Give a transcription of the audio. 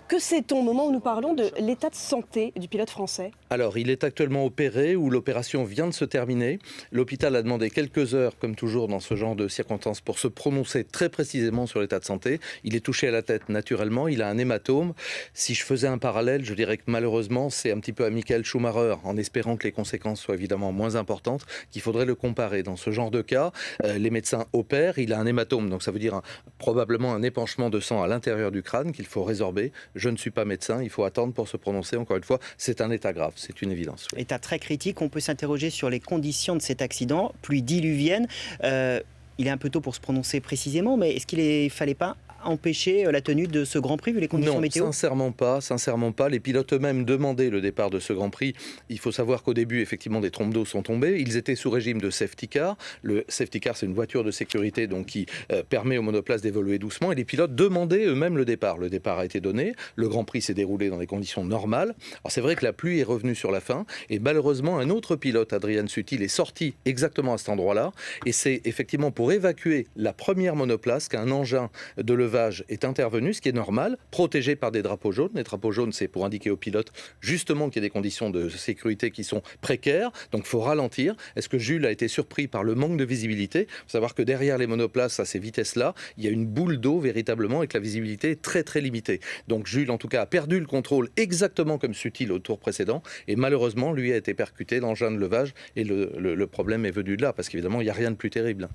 Que sait-on au moment où nous parlons de l'état de santé du pilote français? Alors, il est actuellement opéré ou l'opération vient de se terminer. L'hôpital a demandé quelques heures, comme toujours dans ce genre de circonstances, pour se prononcer très précisément sur l'état de santé. Il est touché à la tête naturellement, il a un hématome. Si je faisais un parallèle, je dirais que malheureusement, c'est un petit peu à Michael Schumacher, en espérant que les conséquences soient évidemment moins importantes, qu'il faudrait le comparer. Dans ce genre de cas, les médecins opèrent, il a un hématome, donc ça veut dire probablement un épanchement de sang à l'intérieur du crâne qu'il faut résorber. Je ne suis pas médecin, il faut attendre pour se prononcer. Encore une fois, c'est un état grave, c'est une évidence. Oui. État très critique, on peut s'interroger sur les conditions de cet accident, pluie diluvienne. Il est un peu tôt pour se prononcer précisément, mais est-ce qu'il ne fallait pas empêcher la tenue de ce Grand Prix vu les conditions Non, météo? sincèrement pas. Les pilotes eux-mêmes demandaient le départ de ce Grand Prix. Il faut savoir qu'au début, effectivement, des trompes d'eau sont tombées. Ils étaient sous régime de safety car. Le safety car, c'est une voiture de sécurité donc, qui permet aux monoplaces d'évoluer doucement. Et les pilotes demandaient eux-mêmes le départ. Le départ a été donné. Le Grand Prix s'est déroulé dans des conditions normales. Alors c'est vrai que la pluie est revenue sur la fin. Et malheureusement, un autre pilote, Adrian Sutil, est sorti exactement à cet endroit-là. Et c'est effectivement pour évacuer la première monoplace qu'un engin de levage est intervenu, ce qui est normal, protégé par des drapeaux jaunes. Les drapeaux jaunes, c'est pour indiquer aux pilotes justement qu'il y a des conditions de sécurité qui sont précaires, donc il faut ralentir. Est-ce que Jules a été surpris par le manque de visibilité? Il faut savoir que derrière les monoplaces, à ces vitesses-là, il y a une boule d'eau véritablement et que la visibilité est très très limitée. Donc Jules, en tout cas, a perdu le contrôle exactement comme Sutil au tour précédent et malheureusement, lui a été percuté l'engin de levage et le problème est venu de là parce qu'évidemment, il n'y a rien de plus terrible.